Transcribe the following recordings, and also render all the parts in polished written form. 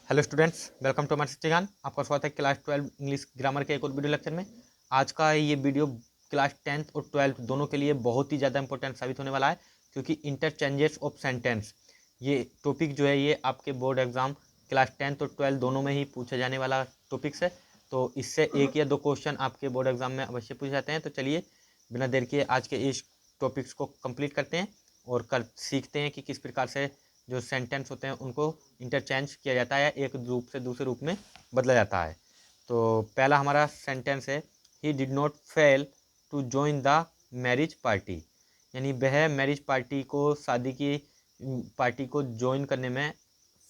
Hello students, welcome to हमारे शिक्षागान। आपका स्वागत है क्लास 12 इंग्लिश ग्रामर के एक और वीडियो लेक्चर में। आज का ये वीडियो क्लास 10th और 12th दोनों के लिए बहुत ही ज़्यादा इंपॉर्टेंट साबित होने वाला है, क्योंकि इंटरचेंजेस ऑफ सेंटेंस ये टॉपिक जो है ये आपके बोर्ड एग्जाम क्लास 10th और 12th दोनों में ही पूछा जाने वाला टॉपिक्स है। तो इससे एक या दो क्वेश्चन आपके बोर्ड एग्जाम में अवश्य पूछे जाते हैं। तो चलिए बिना देर किए आज के इस टॉपिक्स को कंप्लीट करते हैं और कल सीखते हैं कि किस प्रकार से जो सेंटेंस होते हैं उनको इंटरचेंज किया जाता है, एक रूप से दूसरे रूप में बदला जाता है। तो पहला हमारा सेंटेंस है, he did not fail to join the marriage party, यानी वह मैरिज पार्टी को, शादी की पार्टी को ज्वाइन करने में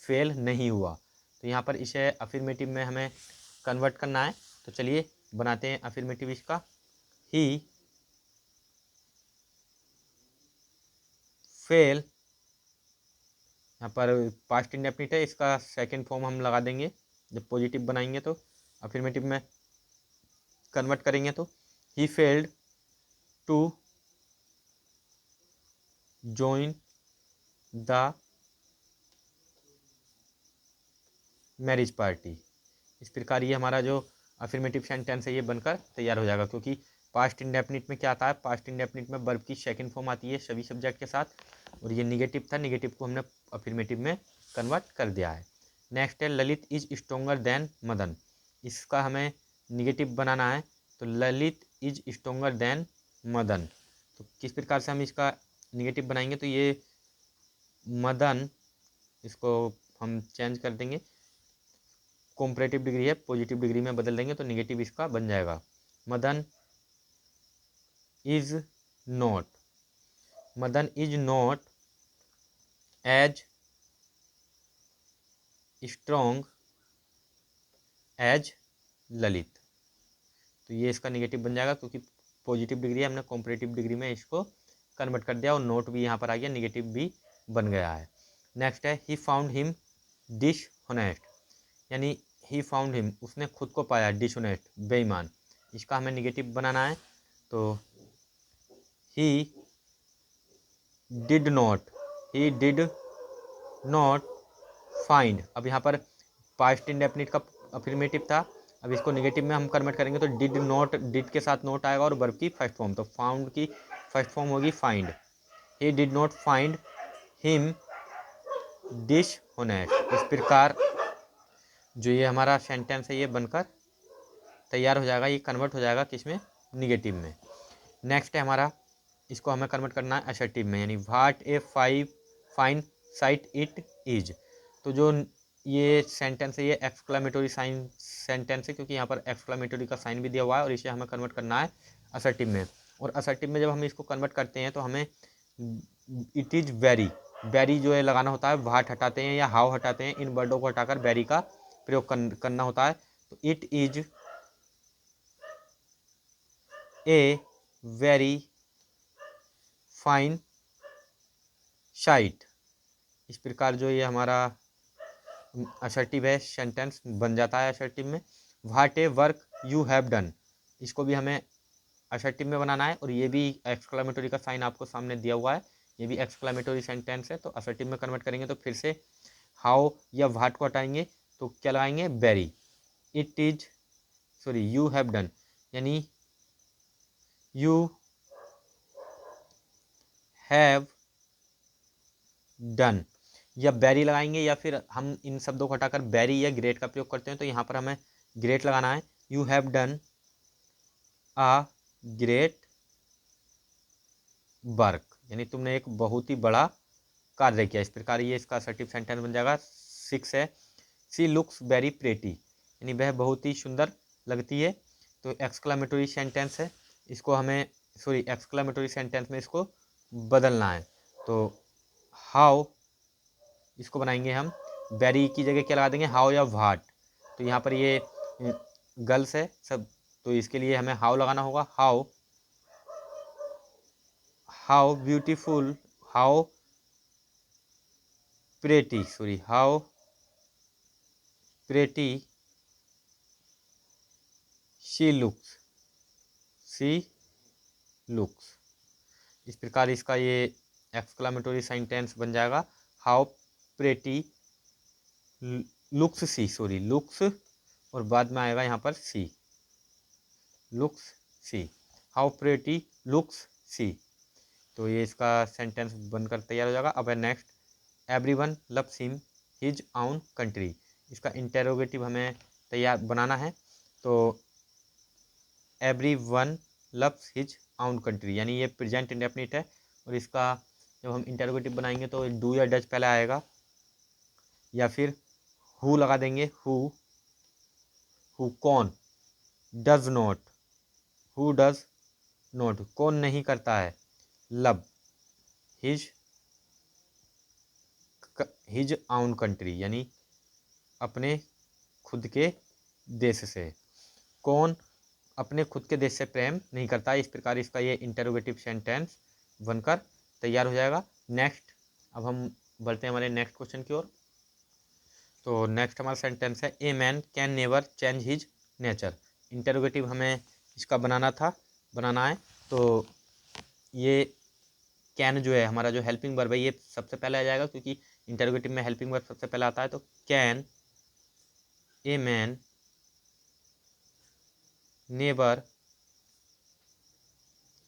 फेल नहीं हुआ। तो यहाँ पर इसे अफर्मेटिव में हमें कन्वर्ट करना है। तो चलिए बनाते हैं अफर्मेटिव इसका। ही फेल, यहाँ पर पास्ट इंडेफिनिट है, इसका सेकंड फॉर्म हम लगा देंगे जब पॉजिटिव बनाएंगे। तो अफर्मेटिव में कन्वर्ट करेंगे तो ही failed to join the marriage party. इस प्रकार ये हमारा जो अफर्मेटिव सेंटेंस है ये बनकर तैयार हो जाएगा, क्योंकि पास्ट इंडेफिनिट में क्या आता है, पास्ट इंडेफिनिट में वर्ब की सेकंड फॉर्म आती है सभी सब्जेक्ट के साथ, और ये निगेटिव था, निगेटिव को हमने अफर्मेटिव में कन्वर्ट कर दिया है। नेक्स्ट है, Lalit is stronger then Madan. इसका हमें निगेटिव बनाना है, तो Lalit is stronger then Madan. तो किस प्रकार से हम इसका निगेटिव बनाएंगे, तो ये मदन, इसको हम चेंज कर देंगे, कॉम्परेटिव डिग्री है, पॉजिटिव डिग्री में बदल देंगे तो निगेटिव इसका बन जाएगा, Madan is not, Madan is not as strong as Lalit. तो ये इसका निगेटिव बन जाएगा, क्योंकि पॉजिटिव डिग्री है, हमने कॉम्परेटिव डिग्री में इसको कन्वर्ट कर दिया और नोट भी यहाँ पर आ गया, निगेटिव भी बन गया है। नेक्स्ट है, ही फाउंड हिम डिसऑनेस्ट, यानी ही फाउंड हिम, उसने खुद को पाया, डिसऑनेस्ट बेईमान। इसका हमें निगेटिव बनाना है, तो ही did not, he did not find. अब यहाँ पर पास्ट इंडेफिनिट का अफर्मेटिव था, अब इसको निगेटिव में हम कन्वर्ट करेंगे तो डिड नॉट, डिड के साथ नॉट आएगा और वर्ब की फर्स्ट फॉर्म, तो फाउंड की फर्स्ट फॉर्म होगी find. He did not find him dishonest. इस प्रकार जो ये हमारा सेंटेंस है ये बनकर तैयार हो जाएगा, ये कन्वर्ट हो जाएगा किसमें, निगेटिव में। नेक्स्ट है हमारा, इसको हमें कन्वर्ट करना है असर्टिव में, यानी what a fine site it is. तो जो ये सेंटेंस है ये एक्सक्लेमेटरी साइन सेंटेंस है, क्योंकि यहाँ पर एक्सक्लेमेटरी का साइन भी दिया हुआ है, और इसे हमें कन्वर्ट करना है असर्टिव में। और असर्टिव में जब हम इसको कन्वर्ट करते हैं तो हमें इट इज़ वेरी, वेरी जो है लगाना होता है, व्हाट हटाते हैं या हाउ हटाते हैं, इन वर्डों को हटाकर वेरी का प्रयोग करना होता है। तो it is a very fine site. इस प्रकार जो ये हमारा असर्टिव है सेंटेंस बन जाता है असर्टिव में। What A work you have done, इसको भी हमें असर्टिव में बनाना है, और ये भी एक्सक्लेमेटरी का साइन आपको सामने दिया हुआ है, ये भी एक्सक्लेमेटरी सेंटेंस है। तो असर्टिव में कन्वर्ट करेंगे तो फिर से हाउ या व्हाट को हटाएंगे तो क्या लगाएंगे, very. It is, sorry, you have done, यानी यू हैव डन, या बैरी लगाएंगे, या फिर हम इन शब्दों को हटाकर बैरी या ग्रेट का प्रयोग करते हैं, तो यहाँ पर हमें ग्रेट लगाना है। You have done a great work, यानी तुमने एक बहुत ही बड़ा कार्य किया। इस प्रकार ये इसका असर्टिव सेंटेंस बन जाएगा। 6 है, सी लुक्स वेरी प्रेटी, यानी वह बहुत ही सुंदर लगती है। तो एक्सक्लेमेटरी सेंटेंस है, इसको हमें, सॉरी, एक्सक्लेमेटरी सेंटेंस में इसको बदलना है। तो हाउ, इसको बनाएंगे हम, वेरी की जगह क्या लगा देंगे, हाउ या व्हाट। तो यहाँ पर ये गर्ल्स है सब, तो इसके लिए हमें हाउ लगाना होगा। How, how beautiful, how pretty, sorry, how pretty she looks, she looks. इस प्रकार इसका ये एक्सक्लेमेटरी सेंटेंस बन जाएगा, how pretty looks she, sorry looks, और बाद में आएगा यहाँ पर she, looks she, how pretty looks she. तो ये इसका सेंटेंस बनकर तैयार हो जाएगा। अब है next, everyone loves him his आउन कंट्री। इसका इंटेरोगेटिव हमें तैयार बनाना है। तो एवरीवन लव्स हिज आउन कंट्री, यानी ये प्रेजेंट इंडेफिनिट है, और इसका जब हम इंटेरोगेटिव बनाएंगे तो डू या डज पहले आएगा, या फिर हु लगा देंगे, हु कौन, does not, who does not, कौन नहीं करता है, लव, हिज हिज आउन कंट्री, यानी अपने खुद के देश से, कौन अपने खुद के देश से प्रेम नहीं करता। इस प्रकार इसका ये इंटरोगेटिव सेंटेंस बनकर तैयार हो जाएगा। नेक्स्ट, अब हम बढ़ते हैं हमारे नेक्स्ट क्वेश्चन की ओर। तो नेक्स्ट हमारा सेंटेंस है, a man can never change his nature. Interrogative हमें इसका बनाना है। तो ये कैन जो है हमारा जो हेल्पिंग वर्ब है, ये सबसे पहले आ जाएगा, क्योंकि इंटरोगेटिव में हेल्पिंग वर्ब सबसे पहले आता है। तो can a man never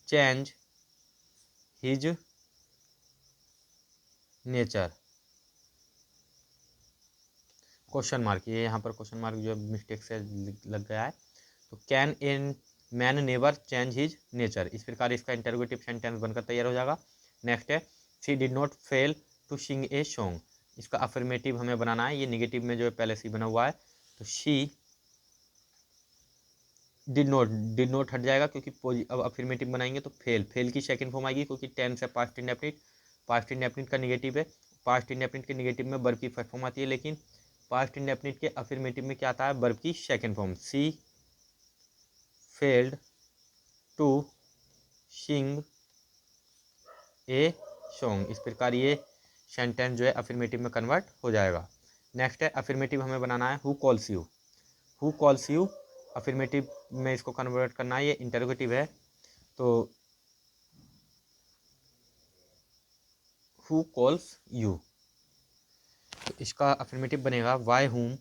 change his nature, question mark, ये यहाँ पर क्वेश्चन मार्क जो मिस्टेक से लग गया है। तो can a man never change his nature, इस प्रकार इसका इंटरोगेटिव सेंटेंस बनकर तैयार हो जाएगा। नेक्स्ट है, she did not fail to sing a song. इसका अफर्मेटिव हमें बनाना है, ये निगेटिव में जो है पहले से बना हुआ है। तो शी डिड नॉट हट जाएगा, क्योंकि अब अफर्मेटिव बनाएंगे तो फेल की सेकंड फॉर्म आएगी, क्योंकि टेंस है पास्ट इंडेफिनिट का निगेटिव है। पास्ट इंडेफिनिट के निगेटिव में वर्ब की फर्स्ट फॉर्म आती है, लेकिन पास्ट इंडेफिनिट के अफर्मेटिव में क्या आता है, वर्ब की second form. She failed to sing a song, इस प्रकार ये सेंटेंस जो है अफर्मेटिव में कन्वर्ट हो जाएगा। नेक्स्ट है, अफर्मेटिव हमें बनाना है, हु कॉल्स यू, अफर्मेटिव में इसको कन्वर्ट करना है, ये इंटरोगेटिव है। तो हु कॉल्स यू, तो इसका अफर्मेटिव बनेगा, why whom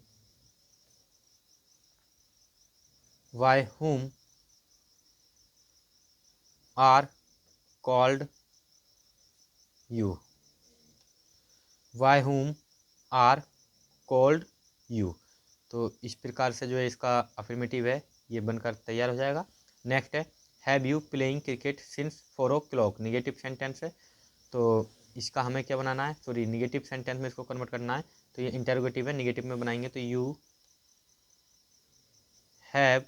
are called you, why whom are called you. तो इस प्रकार से जो है इसका अफर्मेटिव है ये बनकर तैयार हो जाएगा। नेक्स्ट है, have you playing cricket since 4 o'clock, negative sentence है। तो इसका हमें क्या बनाना है, सॉरी निगेटिव सेंटेंस में इसको कन्वर्ट करना है। तो ये इंटरोगेटिव है, निगेटिव में बनाएंगे तो यू हैव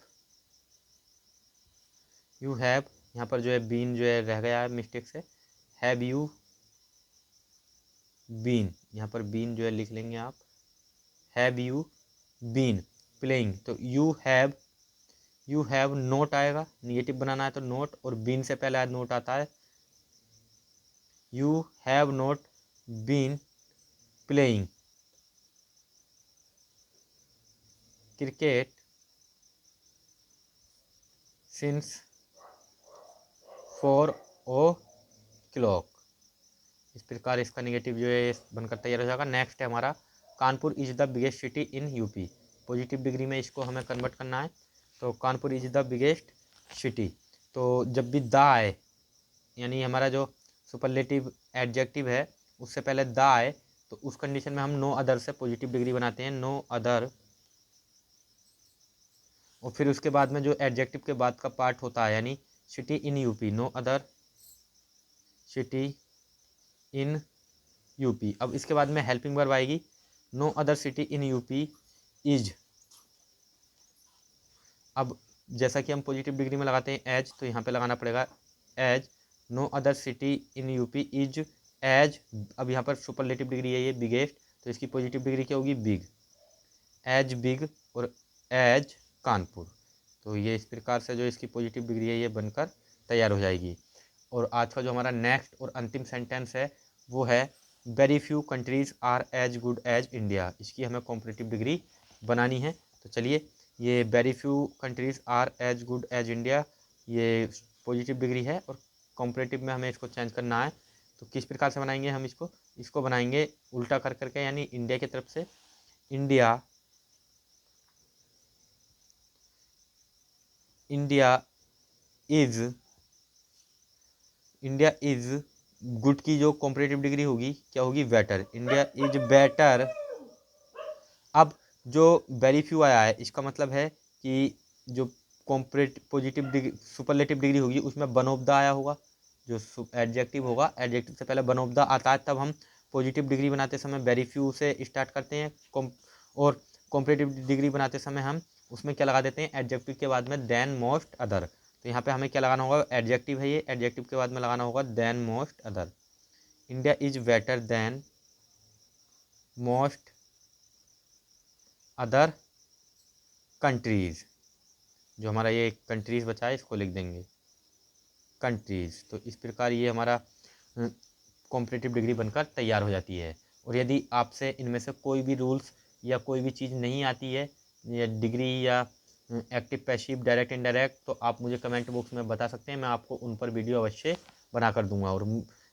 यहाँ पर जो है बीन जो है रह गया है मिस्टेक से, हैव यू बीन, यहाँ पर बीन जो है लिख लेंगे आप, हैव यू बीन प्लेइंग। तो यू हैव नोट आएगा, निगेटिव बनाना है तो नोट, और बीन से पहले नोट आता है, you have not been playing cricket since 4 o'clock। इस प्रकार इसका निगेटिव जो है बनकर तैयार हो जाएगा। नेक्स्ट है हमारा, Kanpur is the biggest city in UP. Positive degree में इसको हमें कन्वर्ट करना है। तो Kanpur is the biggest city, तो जब भी द आए, यानी हमारा जो सुपरलेटिव एडजेक्टिव है उससे पहले द आए, तो उस कंडीशन में हम नो अदर से पॉजिटिव डिग्री बनाते हैं, नो अदर, और फिर उसके बाद में जो एडजेक्टिव के बाद का पार्ट होता है, यानी city in UP, no other city in UP. अब इसके बाद में हेल्पिंग वर्ब आएगी, no other city in UP is. अब जैसा कि हम पॉजिटिव डिग्री में लगाते हैं एज, तो यहाँ पे लगाना पड़ेगा as, no other city in UP is as. अब यहाँ पर सुपरलेटिव डिग्री है ये बिगेस्ट, तो इसकी पॉजिटिव डिग्री क्या होगी, बिग, एज बिग और एज कानपुर। तो ये इस प्रकार से जो इसकी पॉजिटिव डिग्री है ये बनकर तैयार हो जाएगी। और आज का जो हमारा नेक्स्ट और अंतिम सेंटेंस है वो है, very few countries are as good as India. इसकी हमें कॉम्पिटिटिव डिग्री बनानी है। तो चलिए, ये very few countries are as good as India, ये पॉजिटिव डिग्री है, और कॉम्पिटिटिव में हमें इसको चेंज करना है। तो किस प्रकार से बनाएंगे हम इसको बनाएंगे उल्टा कर करके, यानी इंडिया की तरफ से इंडिया इज गुड की जो कॉम्पिटिटिव डिग्री होगी क्या होगी, बेटर। India is better. अब जो वेरी फ्यू आया है इसका मतलब है कि जो पॉजिटिव डिग्री सुपरलेटिव डिग्री होगी उसमें वन ऑफ द आया होगा। जो एडजेक्टिव होगा, एडजेक्टिव से पहले वन ऑफ द आता है, तब हम पॉजिटिव डिग्री बनाते समय वेरी फ्यू से स्टार्ट करते हैं। और कॉम्पिटिटिव डिग्री बनाते समय हम उसमें क्या लगा देते हैं, एडजेक्टिव के बाद में देन मोस्ट अदर। तो यहाँ पे हमें क्या लगाना होगा, एडजेक्टिव है ये, एडजेक्टिव के बाद में लगाना होगा than most other. India is better than most other countries. जो हमारा ये कंट्रीज बचा है इसको लिख देंगे कंट्रीज। तो इस प्रकार ये हमारा कॉम्पिटिटिव डिग्री बनकर तैयार हो जाती है। और यदि आपसे इनमें से कोई भी रूल्स या कोई भी चीज़ नहीं आती है, या डिग्री या एक्टिव पैसिव डायरेक्ट इनडायरेक्ट, तो आप मुझे कमेंट बॉक्स में बता सकते हैं, मैं आपको उन पर वीडियो अवश्य बना कर दूंगा। और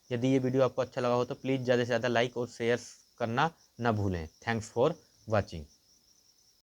यदि ये वीडियो आपको अच्छा लगा हो तो प्लीज़ ज़्यादा से ज़्यादा लाइक और शेयर करना ना भूलें। Thanks for watching.